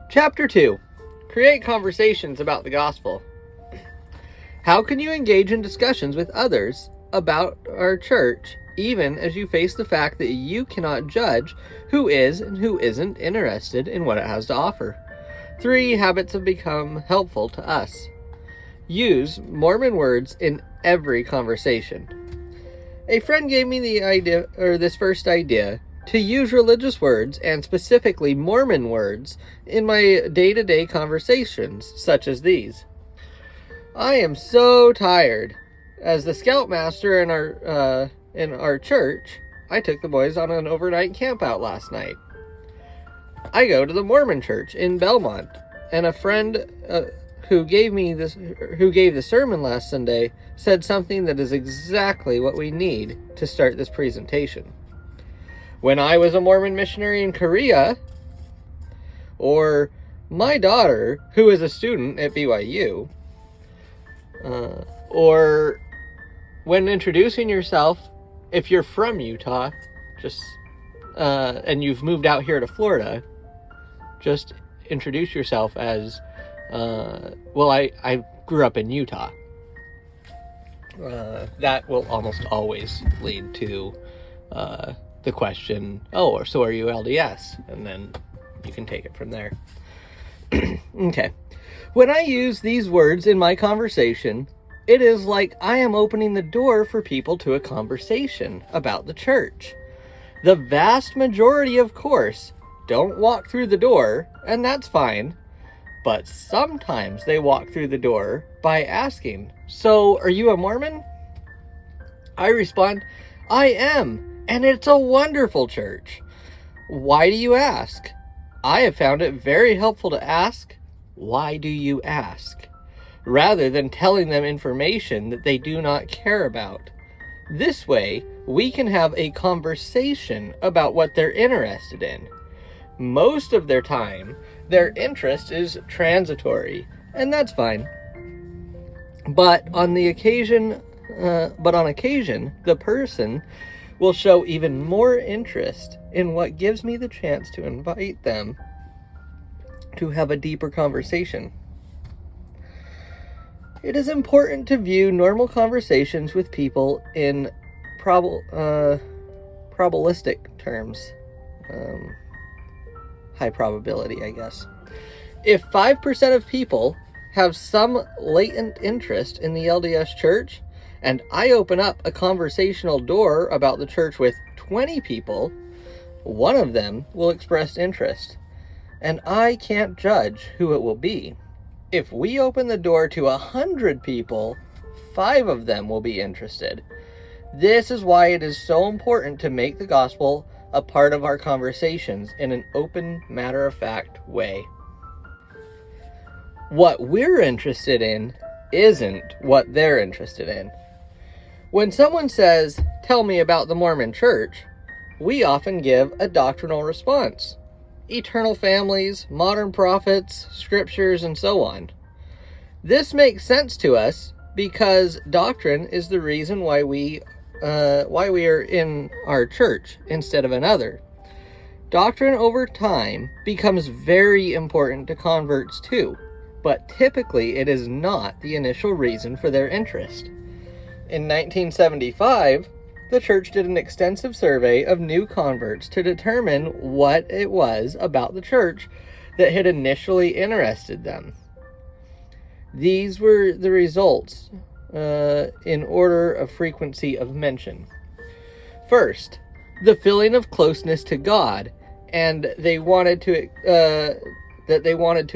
Chapter 2. Create conversations about the gospel. How can you engage in discussions with others about our church, even as you face the fact that you cannot judge who is and who isn't interested in what it has to offer? 3 habits have become helpful to us. Use Mormon words in every conversation. A friend gave me this first idea, to use religious words, and specifically Mormon words, in my day-to-day conversations, such as these. I am so tired. As the scoutmaster in our church, I took the boys on an overnight campout last night. I go to the Mormon church in Belmont, and a friend who gave the sermon last Sunday said something that is exactly what we need to start this presentation. When I was a Mormon missionary in Korea, or my daughter, who is a student at BYU, or when introducing yourself, if you're from Utah, and you've moved out here to Florida, just introduce yourself as, I grew up in Utah. That will almost always lead to the question, so are you LDS? And then you can take it from there. Okay. When I use these words in my conversation, it is like I am opening the door for people to a conversation about the church. The vast majority, of course, don't walk through the door, and that's fine. But sometimes they walk through the door by asking, "So, are you a Mormon?" I respond, "I am. And it's a wonderful church." "Why do you ask?" I have found it very helpful to ask, "Why do you ask?" rather than telling them information that they do not care about. This way, we can have a conversation about what they're interested in. Most of their time, their interest is transitory, and that's fine. But on occasion, the person will show even more interest in what gives me the chance to invite them to have a deeper conversation. It is important to view normal conversations with people in probabilistic terms. High probability, I guess. If 5% of people have some latent interest in the LDS church, and I open up a conversational door about the church with 20 people, one of them will express interest, and I can't judge who it will be. If we open the door to 100 people, 5 of them will be interested. This is why it is so important to make the gospel a part of our conversations in an open, matter-of-fact way. What we're interested in isn't what they're interested in. When someone says, "Tell me about the Mormon church," we often give a doctrinal response. Eternal families, modern prophets, scriptures, and so on. This makes sense to us because doctrine is the reason why we are in our church instead of another. Doctrine over time becomes very important to converts too, but typically it is not the initial reason for their interest. In 1975, the church did an extensive survey of new converts to determine what it was about the church that had initially interested them. These were the results in order of frequency of mention. First, the feeling of closeness to God, and they wanted to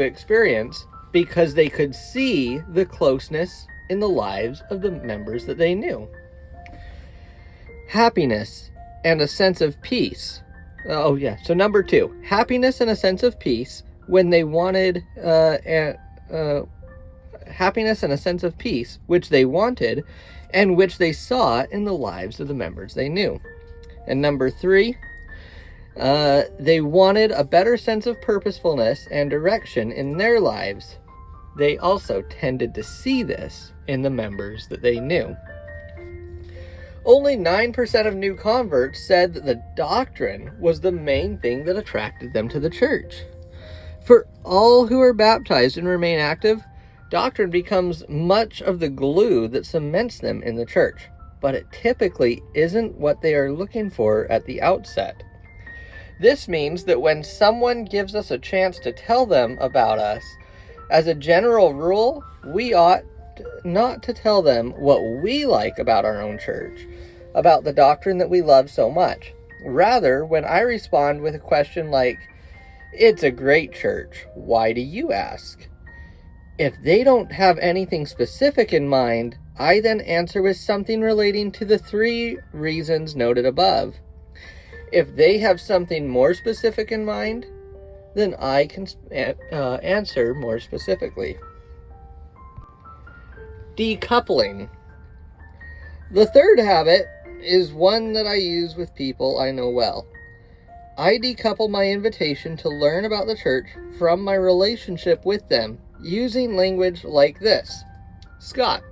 experience because they could see the closeness in the lives of the members that they knew. Happiness and a sense of peace. So number 2, happiness and a sense of peace when they wanted, happiness and a sense of peace, which they wanted, and which they saw in the lives of the members they knew. And number 3, they wanted a better sense of purposefulness and direction in their lives. They also tended to see this in the members that they knew. Only 9% of new converts said that the doctrine was the main thing that attracted them to the church. For all who are baptized and remain active, doctrine becomes much of the glue that cements them in the church, but it typically isn't what they are looking for at the outset. This means that when someone gives us a chance to tell them about us, as a general rule, we ought not to tell them what we like about our own church, about the doctrine that we love so much. Rather, when I respond with a question like, "It's a great church, why do you ask?" If they don't have anything specific in mind, I then answer with something relating to the 3 reasons noted above. If they have something more specific in mind, then I can answer more specifically. Decoupling. The third habit is one that I use with people I know well. I decouple my invitation to learn about the church from my relationship with them, using language like this. "Scott,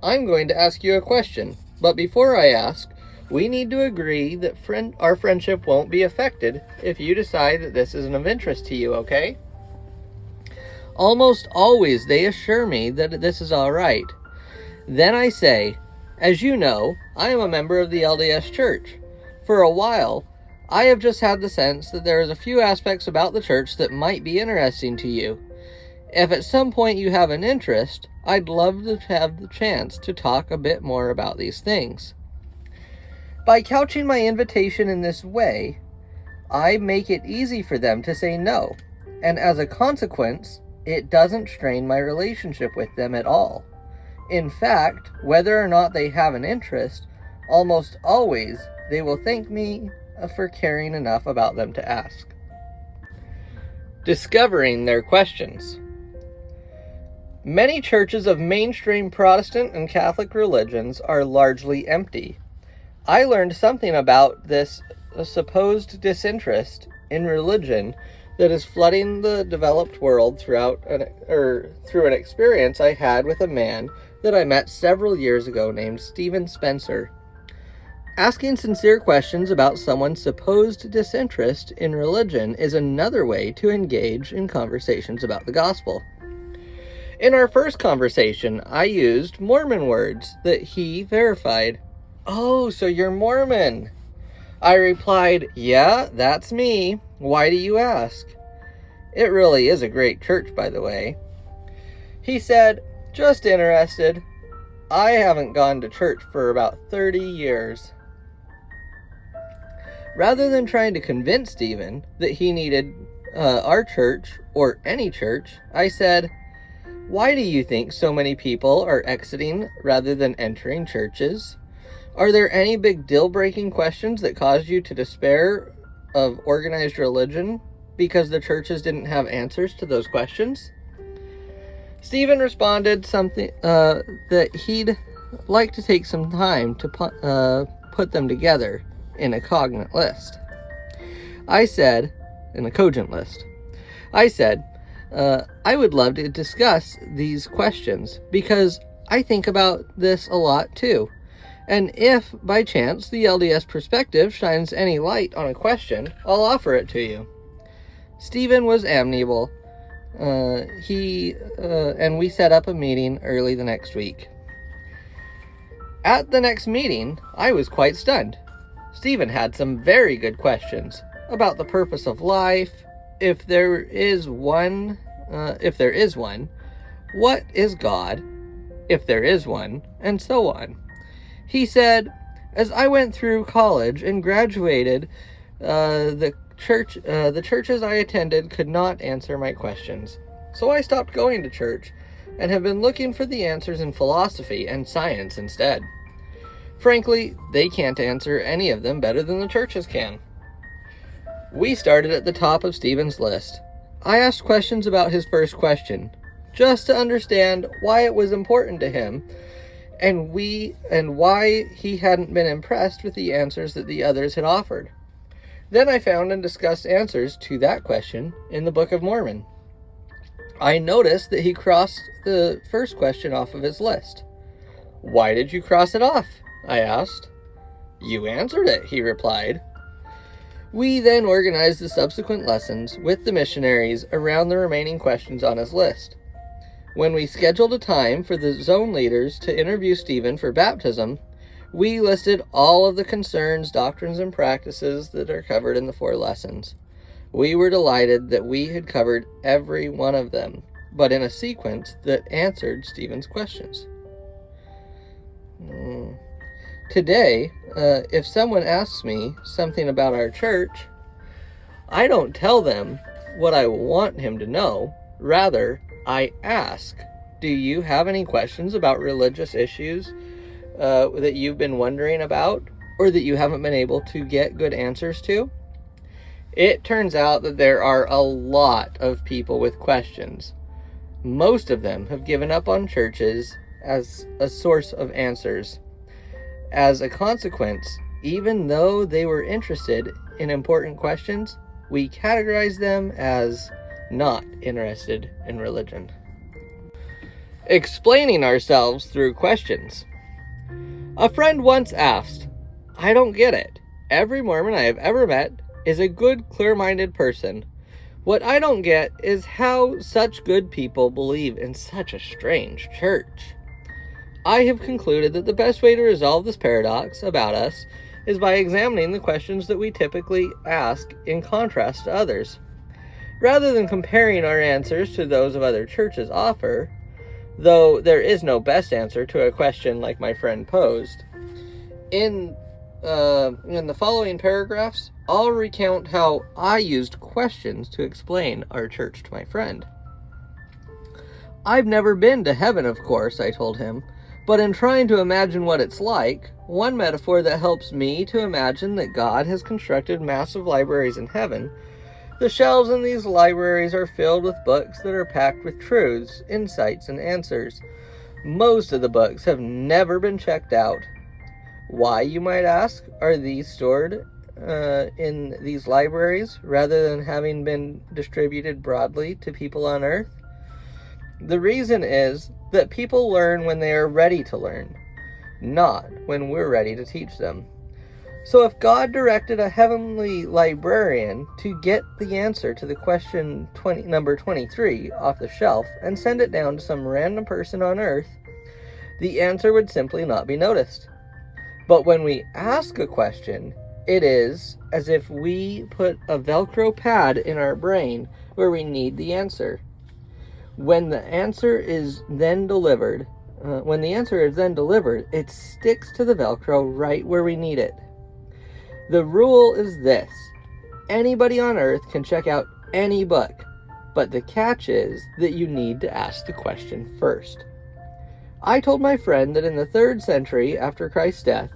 I'm going to ask you a question, but before I ask, we need to agree that our friendship won't be affected if you decide that this isn't of interest to you, okay?" Almost always they assure me that this is all right. Then I say, "As you know, I am a member of the LDS Church. For a while, I have just had the sense that there is a few aspects about the church that might be interesting to you. If at some point you have an interest, I'd love to have the chance to talk a bit more about these things." By couching my invitation in this way, I make it easy for them to say no, and as a consequence, it doesn't strain my relationship with them at all. In fact, whether or not they have an interest, almost always they will thank me for caring enough about them to ask. Discovering their questions. Many churches of mainstream Protestant and Catholic religions are largely empty. I learned something about this supposed disinterest in religion that is flooding the developed world through an experience I had with a man that I met several years ago named Stephen Spencer. Asking sincere questions about someone's supposed disinterest in religion is another way to engage in conversations about the gospel. In our first conversation, I used Mormon words that he verified. "Oh, so you're Mormon?" I replied, "Yeah, that's me. Why do you ask?" It really is a great church, by the way. He said, "Just interested. I haven't gone to church for about 30 years. Rather than trying to convince Stephen that he needed our church or any church, I said, "Why do you think so many people are exiting rather than entering churches? Are there any big deal-breaking questions that caused you to despair of organized religion because the churches didn't have answers to those questions?" Stephen responded something that he'd like to take some time to put them together in a cogent list. I said, I would love to discuss these questions because I think about this a lot too. And if, by chance, the LDS perspective shines any light on a question, I'll offer it to you. Stephen was amiable. And we set up a meeting early the next week. At the next meeting, I was quite stunned. Stephen had some very good questions about the purpose of life, if there is one, what is God, if there is one, and so on. He said, "As I went through college and graduated, the churches I attended could not answer my questions. So I stopped going to church and have been looking for the answers in philosophy and science instead. Frankly, they can't answer any of them better than the churches can." We started at the top of Stephen's list. I asked questions about his first question, just to understand why it was important to him, and why he hadn't been impressed with the answers that the others had offered. Then I found and discussed answers to that question in the Book of Mormon. I noticed that he crossed the first question off of his list. "Why did you cross it off?" I asked. "You answered it," he replied. We then organized the subsequent lessons with the missionaries around the remaining questions on his list. When we scheduled a time for the zone leaders to interview Stephen for baptism, we listed all of the concerns, doctrines, and practices that are covered in the 4 lessons. We were delighted that we had covered every one of them, but in a sequence that answered Stephen's questions. Today, if someone asks me something about our church, I don't tell them what I want him to know. Rather, I ask, do you have any questions about religious issues that you've been wondering about, or that you haven't been able to get good answers to? It turns out that there are a lot of people with questions. Most of them have given up on churches as a source of answers. As a consequence, even though they were interested in important questions, we categorize them as not interested in religion. Explaining ourselves through questions. A friend once asked, "I don't get it. Every Mormon I have ever met is a good, clear-minded person. What I don't get is how such good people believe in such a strange church." I have concluded that the best way to resolve this paradox about us is by examining the questions that we typically ask in contrast to others. Rather than comparing our answers to those of other churches offer, though there is no best answer to a question like my friend posed, in the following paragraphs, I'll recount how I used questions to explain our church to my friend. I've never been to heaven, of course, I told him, but in trying to imagine what it's like, one metaphor that helps me to imagine that God has constructed massive libraries in heaven. The shelves in these libraries are filled with books that are packed with truths, insights, and answers. Most of the books have never been checked out. Why, you might ask, are these stored in these libraries rather than having been distributed broadly to people on earth? The reason is that people learn when they are ready to learn, not when we're ready to teach them. So if God directed a heavenly librarian to get the answer to the question number 23 off the shelf and send it down to some random person on earth, the answer would simply not be noticed. But when we ask a question, it is as if we put a Velcro pad in our brain where we need the answer. When the answer is then delivered, it sticks to the Velcro right where we need it. The rule is this: anybody on earth can check out any book, but the catch is that you need to ask the question first. I told my friend that in the 3rd century after Christ's death,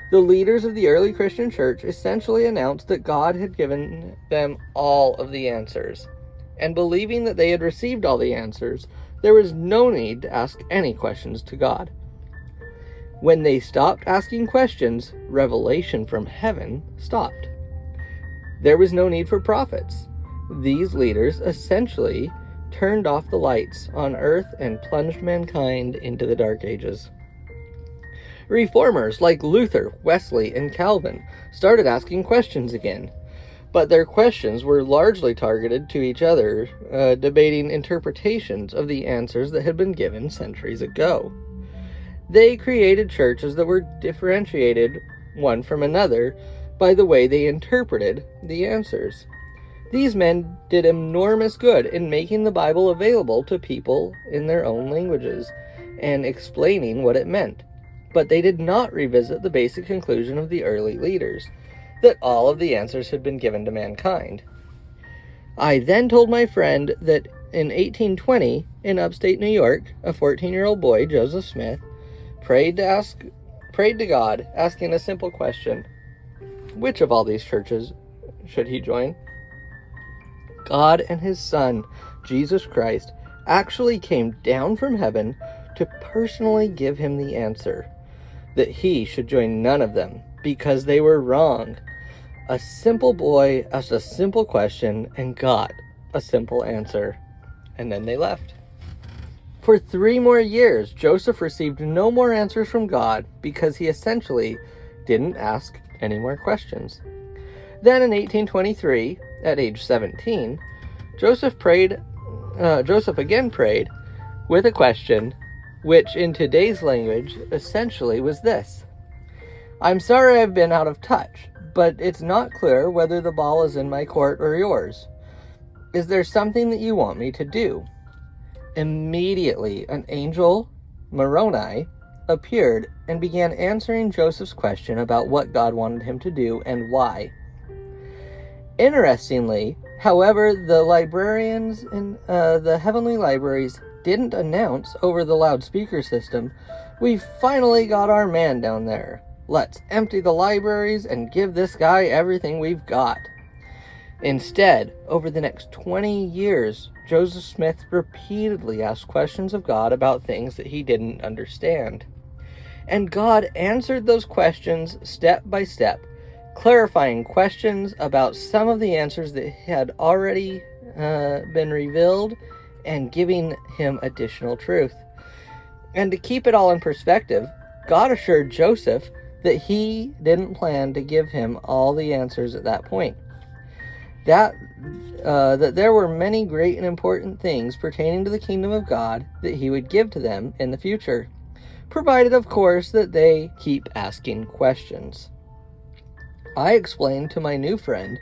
the leaders of the early Christian church essentially announced that God had given them all of the answers. And believing that they had received all the answers, there was no need to ask any questions to God. When they stopped asking questions, revelation from heaven stopped. There was no need for prophets. These leaders essentially turned off the lights on earth and plunged mankind into the Dark Ages. Reformers like Luther, Wesley, and Calvin started asking questions again, but their questions were largely targeted to each other, debating interpretations of the answers that had been given centuries ago. They created churches that were differentiated one from another by the way they interpreted the answers. These men did enormous good in making the Bible available to people in their own languages and explaining what it meant. But they did not revisit the basic conclusion of the early leaders, that all of the answers had been given to mankind. I then told my friend that in 1820, in upstate New York, a 14-year-old boy, Joseph Smith, prayed to God, asking a simple question: which of all these churches should he join? God and his Son, Jesus Christ, actually came down from heaven to personally give him the answer, that he should join none of them, because they were wrong. A simple boy asked a simple question and got a simple answer, and then they left. For 3 more years, Joseph received no more answers from God because he essentially didn't ask any more questions. Then in 1823, at age 17, Joseph again prayed with a question, which in today's language essentially was this: I'm sorry I've been out of touch, but it's not clear whether the ball is in my court or yours. Is there something that you want me to do? Immediately, an angel, Moroni, appeared and began answering Joseph's question about what God wanted him to do and why. Interestingly, however, the librarians in the heavenly libraries didn't announce over the loudspeaker system, "We finally got our man down there. Let's empty the libraries and give this guy everything we've got." Instead, over the next 20 years, Joseph Smith repeatedly asked questions of God about things that he didn't understand. And God answered those questions step by step, clarifying questions about some of the answers that had already been revealed and giving him additional truth. And to keep it all in perspective, God assured Joseph that he didn't plan to give him all the answers at that point. That there were many great and important things pertaining to the kingdom of God that he would give to them in the future, provided, of course, that they keep asking questions. I explained to my new friend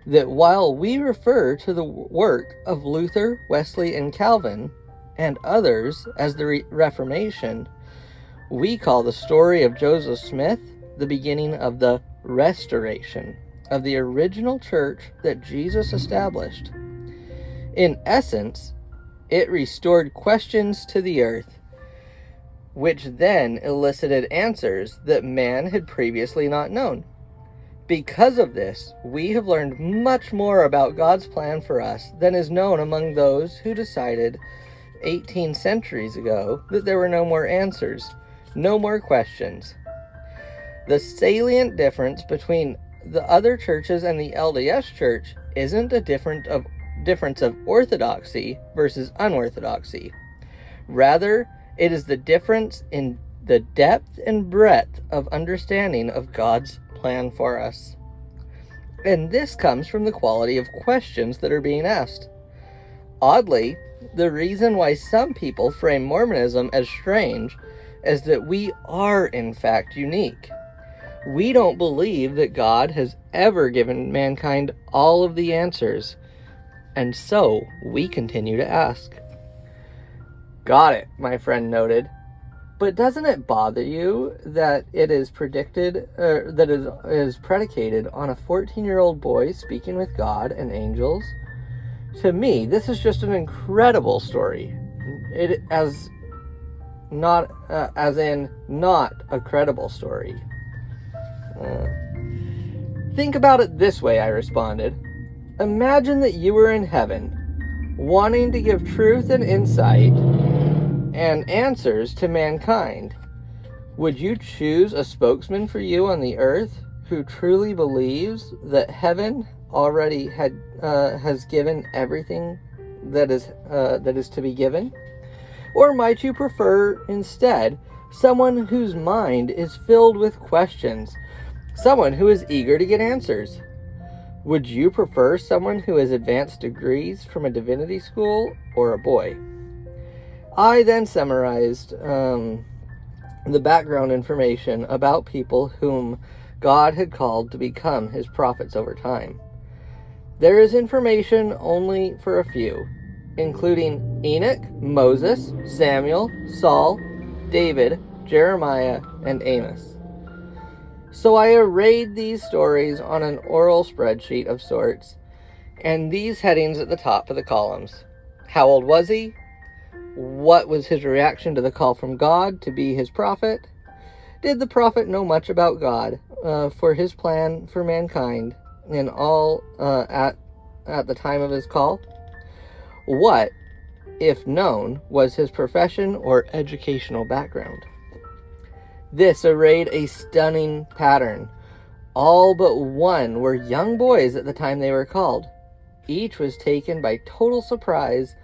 that while we refer to the work of Luther, Wesley, and Calvin, and others as the Reformation, we call the story of Joseph Smith the beginning of the restoration of the original church that Jesus established. In essence, it restored questions to the earth, which then elicited answers that man had previously not known. Because of this, we have learned much more about God's plan for us than is known among those who decided 18 centuries ago that there were no more answers, no more questions. The salient difference between the other churches and the LDS Church isn't a difference of orthodoxy versus unorthodoxy. Rather, it is the difference in the depth and breadth of understanding of God's plan for us. And this comes from the quality of questions that are being asked. Oddly, the reason why some people frame Mormonism as strange is that we are, in fact, unique. We don't believe that God has ever given mankind all of the answers, and so we continue to ask. Got it, my friend noted. But doesn't it bother you that it is predicated on a 14-year-old boy speaking with God and angels? To me, this is just an incredible story. As in not a credible story. Think about it this way, I responded. Imagine that you were in heaven, wanting to give truth and insight and answers to mankind. Would you choose a spokesman for you on the earth who truly believes that heaven already has given everything that is to be given? Or might you prefer instead someone whose mind is filled with questions, someone who is eager to get answers? Would you prefer someone who has advanced degrees from a divinity school or a boy? I then summarized the background information about people whom God had called to become his prophets over time. There is information only for a few, including Enoch, Moses, Samuel, Saul, David, Jeremiah, and Amos. So I arrayed these stories on an oral spreadsheet of sorts, and these headings at the top of the columns. How old was he? What was his reaction to the call from God to be his prophet? Did the prophet know much about God for his plan for mankind and all at the time of his call? What, if known, was his profession or educational background? This arrayed a stunning pattern. All but one were young boys at the time they were called. Each was taken by total surprise,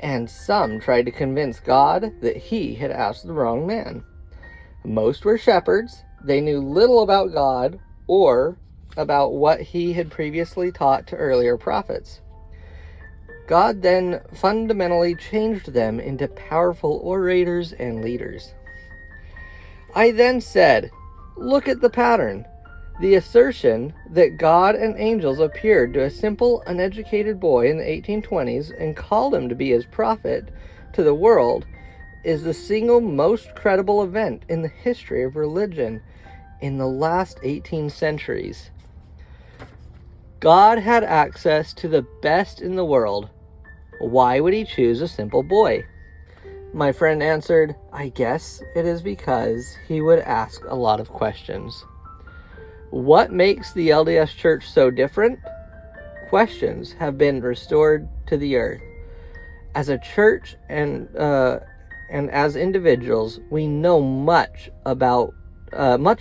and some tried to convince God that he had asked the wrong man. Most were shepherds. They knew little about God or about what he had previously taught to earlier prophets. God then fundamentally changed them into powerful orators and leaders. I then said, look at the pattern. The assertion that God and angels appeared to a simple, uneducated boy in the 1820s and called him to be his prophet to the world is the single most credible event in the history of religion in the last 18 centuries. God had access to the best in the world. Why would he choose a simple boy? My friend answered, I guess it is because he would ask a lot of questions. What makes the LDS Church so different? Questions have been restored to the earth. As a church and as individuals, we know much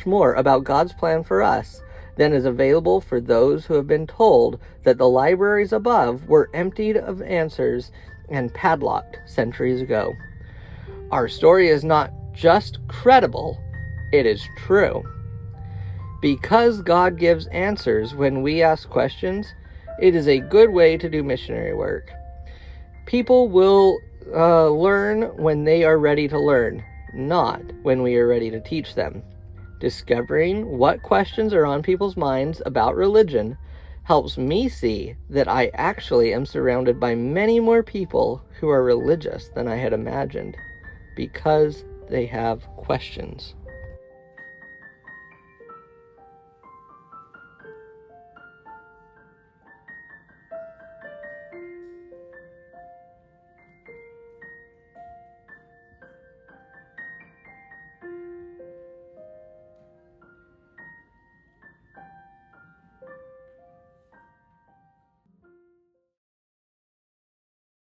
more about God's plan for us than is available for those who have been told that the libraries above were emptied of answers and padlocked centuries ago. Our story is not just credible, it is true. Because God gives answers when we ask questions, it is a good way to do missionary work. People will learn when they are ready to learn, not when we are ready to teach them. Discovering what questions are on people's minds about religion helps me see that I actually am surrounded by many more people who are religious than I had imagined, because they have questions.